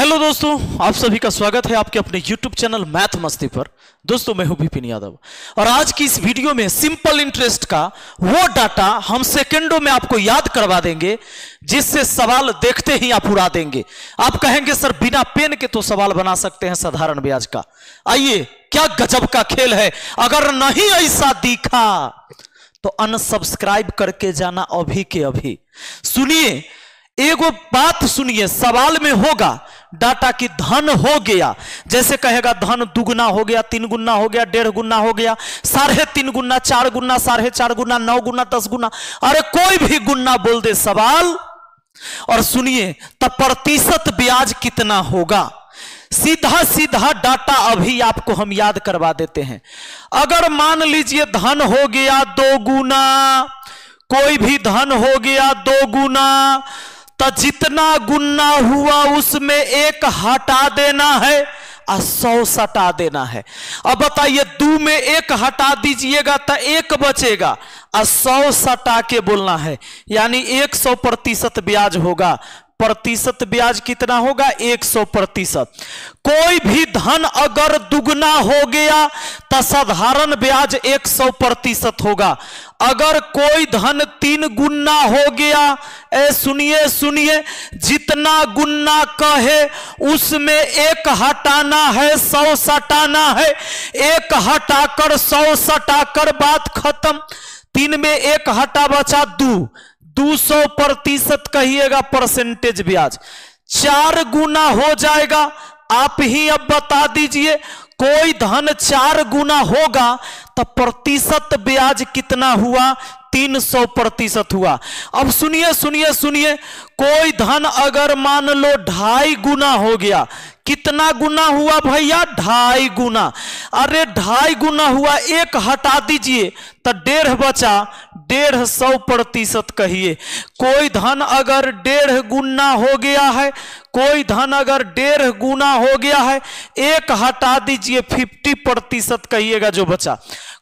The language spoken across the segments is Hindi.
हेलो दोस्तों, आप सभी का स्वागत है आपके अपने YouTube चैनल मैथ मस्ती पर। दोस्तों मैं हूं विपिन यादव और आज की इस वीडियो में सिंपल इंटरेस्ट का वो डाटा हम सेकंडों में आपको याद करवा देंगे जिससे सवाल देखते ही आप उड़ा देंगे। आप कहेंगे सर बिना पेन के तो सवाल बना सकते हैं साधारण ब्याज का। आइए, क्या गजब का खेल है। अगर नहीं ऐसा दिखा तो अनसब्सक्राइब करके जाना अभी के अभी। सुनिए, एगो बात सुनिए, सवाल में होगा डाटा की धन हो गया, जैसे कहेगा धन दुगुना हो गया, 3 गुना हो गया, 1.5 गुना हो गया, 3.5 गुना, 4 गुना, 4.5 गुना, 9 गुना, 10 गुना, अरे कोई भी गुना बोल दे सवाल। और सुनिए, तब प्रतिशत ब्याज कितना होगा, सीधा सीधा डाटा अभी आपको हम याद करवा देते हैं। अगर मान लीजिए धन हो गया 2 गुना, कोई भी धन हो गया 2 गुना, तो जितना गुना हुआ उसमें 1 हटा देना है और 100 सटा देना है। अब बताइए, 2 में 1 हटा दीजिएगा तो 1 बचेगा और 100 सटा के बोलना है, यानी 100% ब्याज होगा। प्रतिशत ब्याज कितना होगा? 100%। कोई भी धन अगर दुगना हो गया तो साधारण ब्याज 100% होगा। अगर कोई धन 3 गुना हो गया, सुनिए, जितना गुना कहे उसमें 1 हटाना है, 100 सटाना है। 1 हटाकर 100 सटाकर बात खत्म। 3 में 1 हटा बचा 200% कहिएगा परसेंटेज ब्याज। 4 गुना हो जाएगा। आप ही अब बता दीजिए, कोई धन 4 गुना होगा तो प्रतिशत ब्याज कितना हुआ? 300% हुआ। अब सुनिए, कोई धन अगर मान लो 2.5 गुना हो गया, कितना गुना हुआ भैया? 2.5 गुना। अरे 2.5 गुना हुआ, 1 हटा दीजिए तो 1.5 बचा, 150% कहिए। कोई धन अगर 1.5 गुना हो गया है, कोई धन अगर 1.5 गुना हो गया है, 1 हटा दीजिए, 50% कहिएगा जो बचा।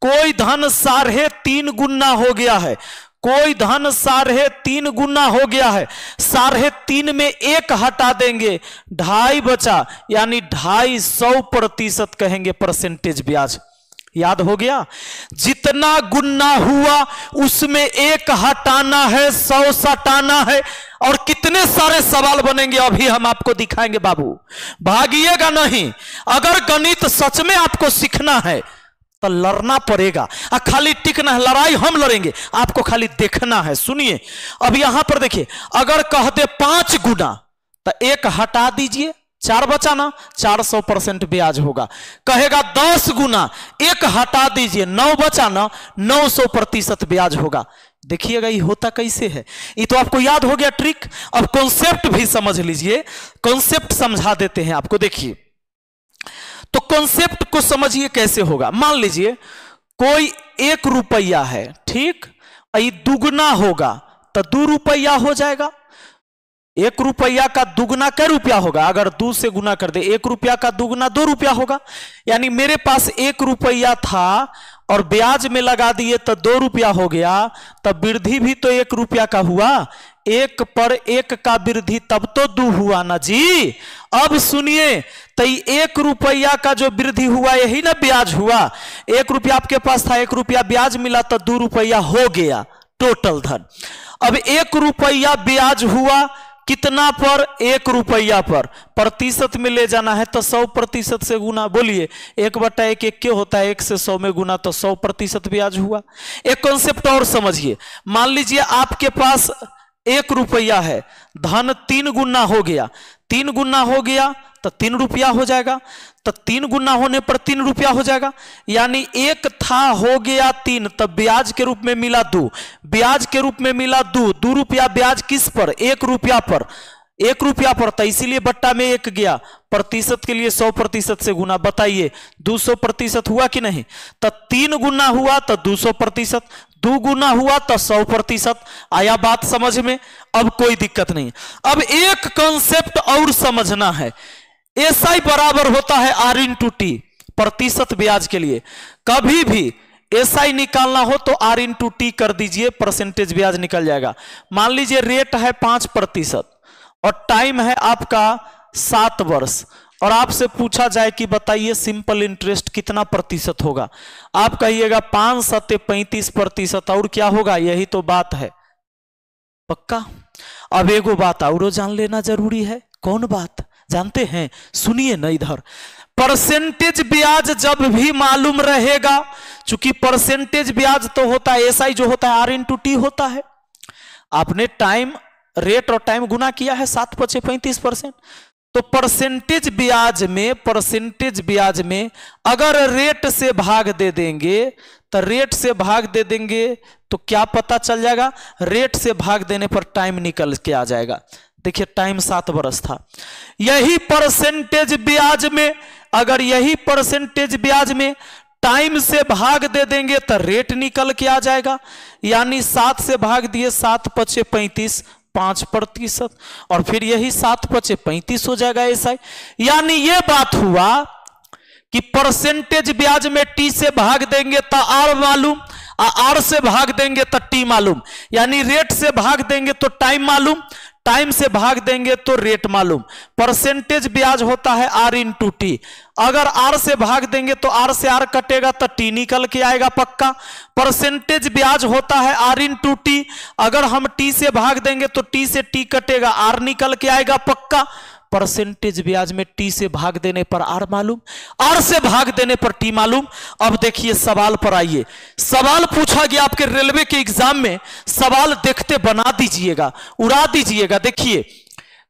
कोई धन 3.5 गुना हो गया है, कोई धन 3.5 गुना हो गया है, 3.5 में 1 हटा देंगे, 2.5 बचा, यानी 250% कहेंगे परसेंटेज ब्याज। याद हो गया? जितना गुना हुआ उसमें 1 हटाना है, 100 सटाना है। और कितने सारे सवाल बनेंगे अभी हम आपको दिखाएंगे बाबू, भागिएगा नहीं। अगर गणित सच में आपको सीखना है तो लड़ना पड़ेगा। खाली टिकना है, लड़ाई हम लड़ेंगे, आपको खाली देखना है। सुनिए, अब यहां पर देखिए, अगर कह दे 5 गुना तो 1 हटा दीजिए, 4 बचा ना, 400% ब्याज होगा। कहेगा 10 गुना, 1 हटा दीजिए, 9 बचा ना, 900% ब्याज होगा। देखिएगा ये होता कैसे है। ये तो आपको याद हो गया ट्रिक। अब कॉन्सेप्ट भी समझ लीजिए, कॉन्सेप्ट समझा देते हैं आपको। देखिए, तो कॉन्सेप्ट को समझिए कैसे होगा। मान लीजिए कोई 1 रुपया है, ठीक, ये दुगना होगा तो 2 रुपया हो जाएगा। 1 रुपया का दुगना कै रुपया होगा? अगर 2 से गुना कर दे, 1 रुपया का दुगना 2 रुपया होगा। यानी मेरे पास 1 रुपया था और ब्याज में लगा दिए तो 2 रुपया हो गया, तब वृद्धि भी तो 1 रुपया का हुआ। 1 पर 1 का वृद्धि तब तो 2 हुआ ना जी। अब सुनिए, तो 1 रुपया का जो वृद्धि हुआ यही ना ब्याज हुआ। 1 रुपया आपके पास था, 1 रुपया ब्याज मिला तो 2 रुपया हो गया टोटल धन। अब 1 रुपया ब्याज हुआ कितना पर? 1 रुपया पर। प्रतिशत में ले जाना है तो 100% से गुना। बोलिए, 1/1 1 क्या होता है? 1 से 100 में गुना तो 100% ब्याज हुआ। एक कॉन्सेप्ट और समझिए। मान लीजिए आपके पास 1 रुपया है, धन 3 गुना हो गया, 3 गुना हो गया तो 3 रुपया हो जाएगा। तो 3 गुना होने पर 3 रुपया हो जाएगा। यानी 1 था हो गया 3, तब ब्याज के रूप में मिला 2, ब्याज के रूप में मिला 2 रुपया ब्याज किस पर? 1 रुपया पर, 1 रुपया पर, तो इसीलिए बट्टा में 1 गया। प्रतिशत के लिए 100% से गुना। बताइए 200% हुआ कि नहीं? तो 3 गुना हुआ तो 200%, 2 गुना हुआ तो 100%। आया बात समझ में? अब कोई दिक्कत नहीं। अब एक कॉन्सेप्ट और समझना है। SI बराबर होता है R/T, प्रतिशत ब्याज के लिए। कभी भी SI निकालना हो तो R/T कर दीजिए, परसेंटेज ब्याज निकल जाएगा। मान लीजिए रेट है 5% और टाइम है आपका 7 वर्ष और आपसे पूछा जाए कि बताइए सिंपल इंटरेस्ट कितना प्रतिशत होगा, आप कहिएगा 5 सत्ते 35%। और क्या होगा? यही तो बात है। पक्का? अब एगो बात और जान लेना जरूरी है। कौन बात जानते हैं? सुनिए ना इधर। परसेंटेज ब्याज जब भी मालूम रहेगा, चूंकि परसेंटेज ब्याज तो होता है एसआई जो होता है R/T होता है। आपने टाइम रेट और टाइम गुना किया है 7 × 35%। तो परसेंटेज ब्याज में अगर रेट से भाग दे देंगे तो रेट से भाग दे देंगे तो क्या पता चल जाएगा? रेट से भाग देने पर टाइम निकल के आ जाएगा। देखिए टाइम 7 वर्ष था। यही परसेंटेज ब्याज में अगर यही परसेंटेज ब्याज में टाइम से भाग दे देंगे तो रेट निकल के आ जाएगा। यानी 7 से भाग दिए 7 × 35 5%, और फिर यही 7 × 35 हो जाएगा ऐसा। यानी ये बात हुआ कि परसेंटेज ब्याज में टी से भाग देंगे तो आर मालूम, आर से भाग देंगे तो टी मालूम। यानी रेट से भाग देंगे तो टाइम मालूम, टाइम से भाग देंगे तो रेट मालूम। परसेंटेज ब्याज होता है R/T। अगर R से भाग देंगे तो R से R कटेगा तो T निकल के आएगा पक्का। परसेंटेज ब्याज होता है R/T। अगर हम T से भाग देंगे तो T से T कटेगा, R निकल के आएगा पक्का। परसेंटेज ब्याज में T से भाग देने पर R मालूम, R से भाग देने पर T मालूम। अब देखिए सवाल पर आइए। सवाल पूछा गया आपके रेलवे के एग्जाम में, सवाल देखते बना दीजिएगा, उड़ा दीजिएगा। देखिए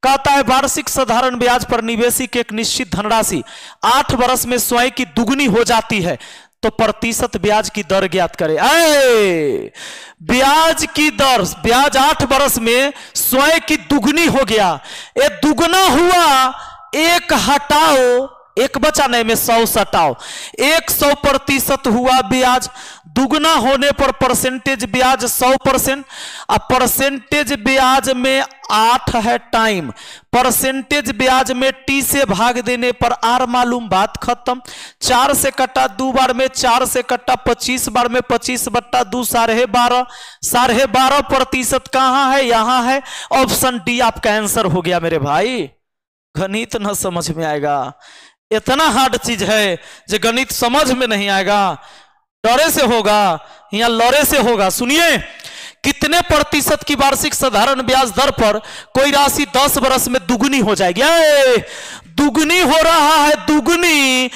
कहता है वार्षिक साधारण ब्याज पर निवेशी की एक निश्चित धनराशि 8 वर्ष में स्वयं की दुगनी हो जाती है तो प्रतिशत ब्याज की दर ज्ञात करें। ब्याज की दर, ब्याज 8 वर्ष में स्वयं की दुगनी हो गया। ये दुगना हुआ, एक हटाओ, एक बचा नहीं में 100 सटाओ, 100% हुआ ब्याज। दुगना होने पर परसेंटेज ब्याज 100%। अब परसेंटेज ब्याज में 8 है टाइम, परसेंटेज ब्याज में T से भाग देने पर R मालूम, बात खत्म। 4 से कटा 2 बार में, 4 से कटा 25 बार में, 25/2 12.5, 12.5% कहां है? यहां है। ऑप्शन डी आपका आंसर हो गया मेरे भाई। गणित ना समझ में आएगा, इतना हार्ड चीज है जो गणित समझ में नहीं आएगा। डरे से होगा या लड़े से होगा। सुनिए, कितने प्रतिशत की वार्षिक साधारण ब्याज दर पर कोई राशि 10 वर्ष में दुगनी हो जाएगी? दुगनी हो रहा है, दुगनी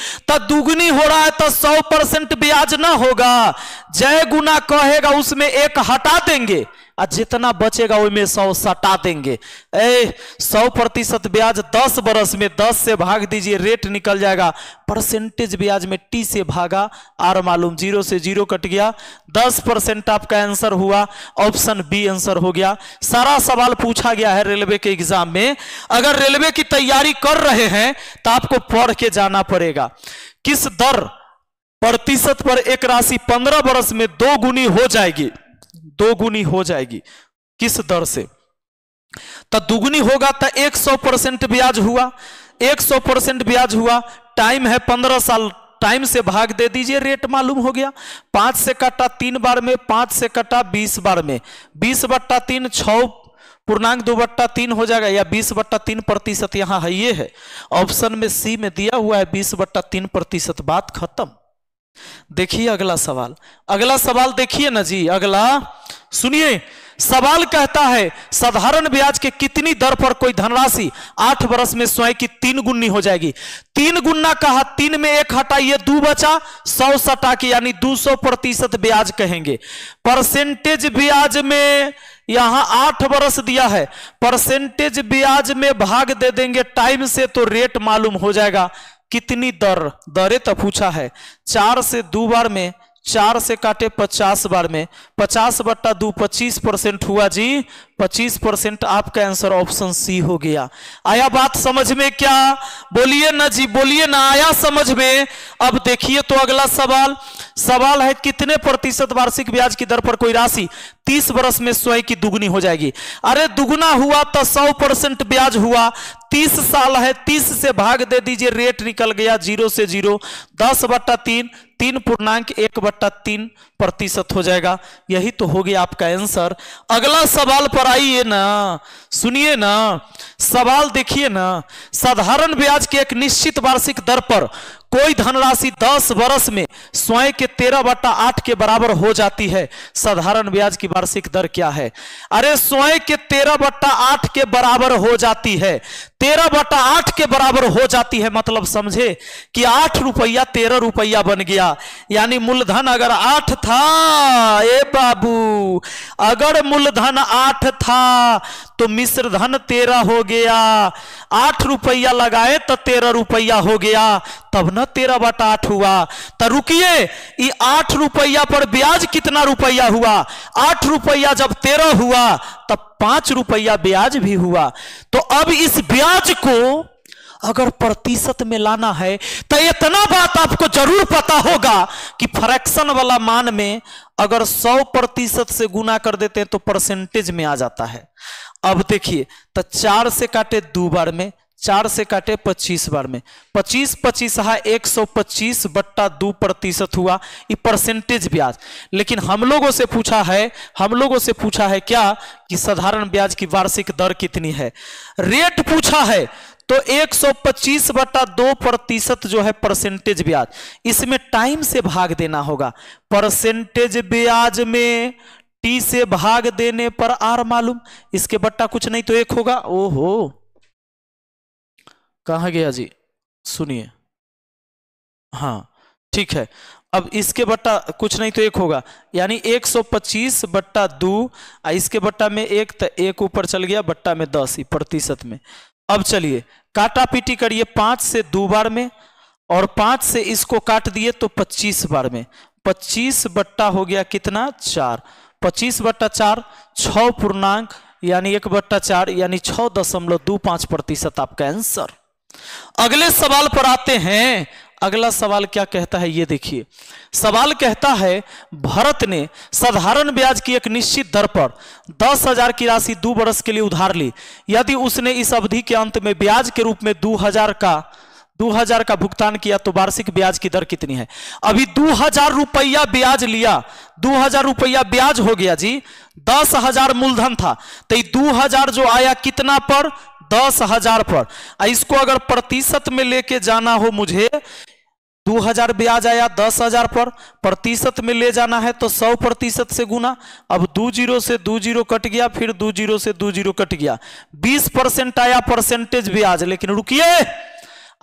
हो रहा है तो 100% ब्याज ना होगा। जय गुना कहेगा उसमें 1 हटा देंगे और जितना बचेगा उसमें 100 सटा देंगे। 100% ब्याज 10 वर्ष में 10 से भाग दीजिए, रेट निकल जाएगा। परसेंटेज ब्याज में T से भागा, R मालूम, 0 से 0 कट गया। 10% आपका आंसर हुआ। ऑप्शन बी आंसर हो गया। सारा सवाल पूछा गया है रेलवे के एग्जाम में। अगर रेलवे की तैयारी कर रहे हैं तो आपको पढ़ के जाना पड़ेगा। किस दर प्रतिशत पर एक राशि 15 वर्ष में 2 गुनी हो जाएगी? 2 गुनी हो जाएगी किस दर से? तो दुगुनी होगा तो 100% ब्याज हुआ, 100% ब्याज हुआ। टाइम है 15 साल, टाइम से भाग दे दीजिए, रेट मालूम हो गया। 5 से कटा 3 बार में, 5 से कटा 20 बार में, 20/3 6.2/3 हो जाएगा, या 20/3% यहां है, ये है ऑप्शन में सी में दिया हुआ है 20/3%। बात खत्म। देखिए अगला सवाल, अगला सवाल देखिए ना जी। अगला सुनिए, सवाल कहता है साधारण ब्याज के कितनी दर पर कोई धनराशि 8 वर्ष में स्वयं की 3 गुनी हो जाएगी? 3 गुना कहा, 3 में 1 हटाइए 2 बचा, 100 सटा के यानी 200% ब्याज कहेंगे। परसेंटेज ब्याज में यहां 8 वर्ष दिया है, परसेंटेज ब्याज में भाग दे देंगे टाइम से तो रेट मालूम हो जाएगा। कितनी दर, दरे तो पूछा है। 4 से 2 बार में, 4 से काटे 50 बार में, 50/2 25% हुआ जी, 25%। आपका आंसर ऑप्शन सी हो गया। आया बात समझ में? क्या बोलिए ना जी, बोलिए ना, आया समझ में? अब देखिए तो अगला सवाल, सवाल है कितने प्रतिशत वार्षिक ब्याज की दर पर कोई राशि 30 वर्ष में स्वयं की दुगनी हो जाएगी? अरे दुगना हुआ तो 100% ब्याज हुआ। 30 साल है, 30 से भाग दे दीजिए, रेट निकल गया 0 से 0, 10/3, 3.1/3% हो जाएगा। यही तो हो गया आपका आंसर। अगला सवाल पर पर आइए ना, सुनिए ना, सवाल देखिए ना। साधारण ब्याज के एक निश्चित वार्षिक दर पर कोई धनराशि 10 वर्ष में स्वयं के 13/8 के बराबर हो जाती है। साधारण ब्याज की वार्षिक दर क्या है? अरे स्वयं के 13/8 के बराबर हो जाती है। 13/8 के बराबर हो जाती है मतलब समझे कि 8 रुपया 13 रुपया बन गया। यानी मूलधन अगर 8 था, ए बाबू, अगर मूलधन 8 था तो मिश्रधन 13 हो गया। 8 रुपया लगाए तो 13 रुपया हो गया, तब ना 13/8 हुआ। तो रुकिए, ये 8 रुपया पर ब्याज कितना रुपया हुआ? 8 रुपया जब 13 हुआ तब 5 रुपया ब्याज भी हुआ। तो अब इस ब्याज को अगर प्रतिशत में लाना है तो इतना बात आपको जरूर पता होगा कि फ्रैक्शन वाला मान में अगर 100% से गुना कर देते हैं तो परसेंटेज में आ जाता है। अब देखिए, तो 4 से काटे 2 बार में, 4 से काटे 25 बार में, 25 25 है 125/2% हुआ, ये परसेंटेज ब्याज। लेकिन हम लोगों से पूछा है क्या कि साधारण ब्याज की वार्षिक दर कितनी है? रेट पूछा है तो 125/2% जो है परसेंटेज ब्याज, इसमें टाइम से भाग देना होगा। परसेंटेज ब्याज में टी से भाग देने पर आर मालूम, इसके बट्टा कुछ नहीं तो 1 होगा। ओहो, कहां गया जी? सुनिए, हाँ ठीक है। अब इसके बट्टा कुछ नहीं तो 1 होगा, यानी 125/2, इसके बट्टा में 1 तो 1 ऊपर चल गया, बट्टा में 10 प्रतिशत में। अब चलिए काटा पीटी करिए, 5 से 2 बार में और 5 से इसको काट दिए तो 25 बार में। 25 बट्टा हो गया कितना? 4। 25/4 6 पूर्णांक यानी 1/4 यानी 6.25% आपका आंसर। अगले सवाल पर आते हैं। अगला सवाल क्या कहता है ये देखिए। सवाल कहता है भरत ने साधारण ब्याज की एक निश्चित दर पर 10,000 की राशि 2 वर्ष के लिए उधार ली। यदि उसने इस अवधि के अंत में ब्याज के रूप में 2,000 का भुगतान किया तो वार्षिक ब्याज की दर कितनी है? अभी 2,000 रुपया ब्याज लिया, 2,000 रुपया ब्याज हो गया जी, 10,000 मूलधन था, तो 2,000 जो आया कितना पर? 10,000 पर। इसको अगर प्रतिशत में लेके जाना हो मुझे, 2,000 ब्याज आया 10,000 पर, प्रतिशत में ले जाना है तो 100% से गुना। अब 2 0 से 2 0 कट गया, फिर 2 0 से 2 0 कट गया, 20% आया परसेंटेज ब्याज। लेकिन रुकिए,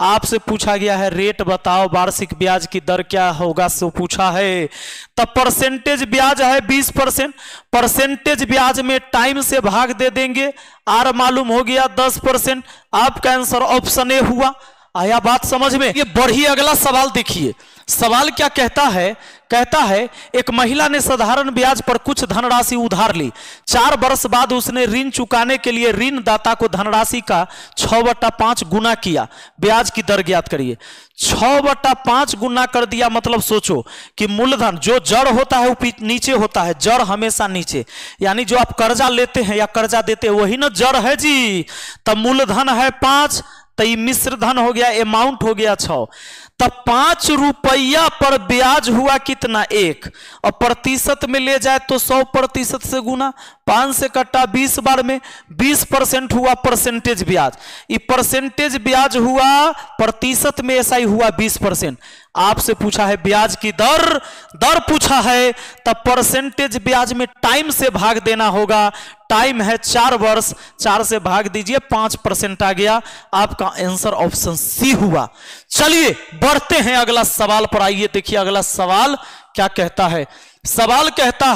आपसे पूछा गया है रेट बताओ, वार्षिक ब्याज की दर क्या होगा, सो पूछा है। तब परसेंटेज ब्याज है 20%, परसेंटेज ब्याज में टाइम से भाग दे देंगे, आर मालूम हो गया 10%। आपका आंसर ऑप्शन ए हुआ। आया बात समझ में? ये बढ़िए अगला सवाल देखिए। सवाल क्या कहता है? कहता है एक महिला ने साधारण ब्याज पर कुछ धनराशि उधार ली। 4 वर्ष बाद उसने ऋण चुकाने के लिए ऋणदाता को धनराशि का 6/5 गुना किया। ब्याज की दर ज्ञात करिए। 6/5 गुना कर दिया मतलब सोचो कि मूलधन जो जड़ होता है वो नीचे होता है, जड़ हमेशा नीचे, यानी जो आप कर्जा लेते हैं या कर्जा देते हैं वही ना जड़ है जी। तब मूलधन है 5, तो ये मिश्र धन हो गया, अमाउंट हो गया 6। तब 5 रुपया पर ब्याज हुआ कितना? 1। और प्रतिशत में ले जाए तो 100% से गुना, 5 से कटा 20 बार में 20% हुआ परसेंटेज ब्याज। ये परसेंटेज ब्याज हुआ, प्रतिशत में ऐसा ही हुआ 20%। आपसे पूछा है ब्याज की दर पूछा है, तब परसेंटेज ब्याज में टाइम से भाग देना होगा। टाइम है 4 वर्ष, 4 से भाग दीजिए 5% आ गया। आपका आंसर ऑप्शन सी हुआ। चलिए बढ़ते हैं अगला सवाल पर। आइए देखिए अगला सवाल क्या कहता है। सवाल कहता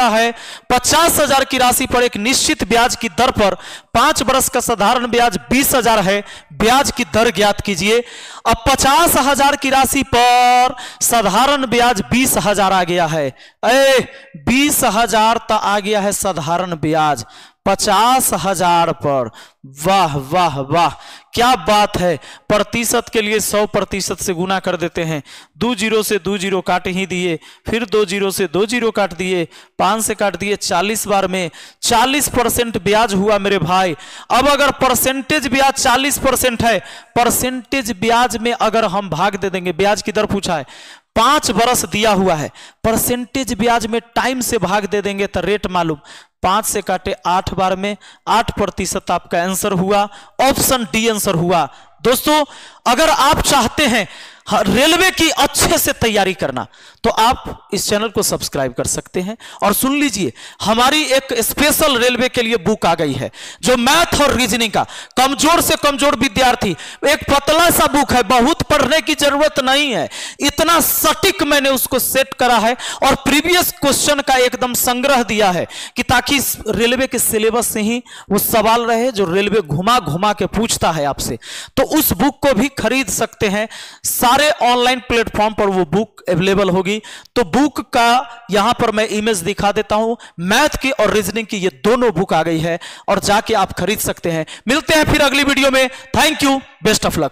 है 50,000 की राशि पर एक निश्चित ब्याज की दर पर 5 वर्ष का साधारण ब्याज 20,000 है। ब्याज की दर ज्ञात कीजिए। अब 50,000 की राशि पर साधारण ब्याज 20,000 आ गया है। 20,000 तो आ गया है साधारण ब्याज 50,000 पर। वाह वाह वाह, क्या बात है। प्रतिशत के लिए 100% से गुना कर देते हैं। 2 0 से 2 0 काट ही दिए, फिर 2 0 से 2 0 काट दिए, 5 से काट दिए, 40 बार में 40% ब्याज हुआ मेरे भाई। अब अगर परसेंटेज ब्याज 40% है, परसेंटेज ब्याज में अगर हम भाग दे देंगे, ब्याज की दर पूछा है 5 बरस दिया हुआ है, परसेंटेज ब्याज में टाइम से भाग दे देंगे तो रेट मालूम, 5 से काटे 8 बार में 8% आपका आंसर हुआ, ऑप्शन डी आंसर हुआ। दोस्तों अगर आप चाहते हैं रेलवे की अच्छे से तैयारी करना तो आप इस चैनल को सब्सक्राइब कर सकते हैं। और सुन लीजिए, हमारी एक स्पेशल रेलवे के लिए बुक आ गई है जो मैथ और रीजनिंग का कमजोर से कमजोर विद्यार्थी, एक पतला सा बुक है, बहुत पढ़ने की जरूरत नहीं है, इतना सटीक मैंने उसको सेट करा है और प्रीवियस क्वेश्चन का एकदम संग्रह दिया है कि ताकि रेलवे के सिलेबस से ही वो सवाल रहे जो रेलवे घुमा घुमा के पूछता है आपसे। तो उस बुक को भी खरीद सकते हैं, सारे ऑनलाइन प्लेटफॉर्म पर वो बुक अवेलेबल होगी। तो बुक का यहां पर मैं इमेज दिखा देता हूं, मैथ की और रीजनिंग की ये दोनों बुक आ गई है और जाके आप खरीद सकते हैं। मिलते हैं फिर अगली वीडियो में। Thank you, best of luck.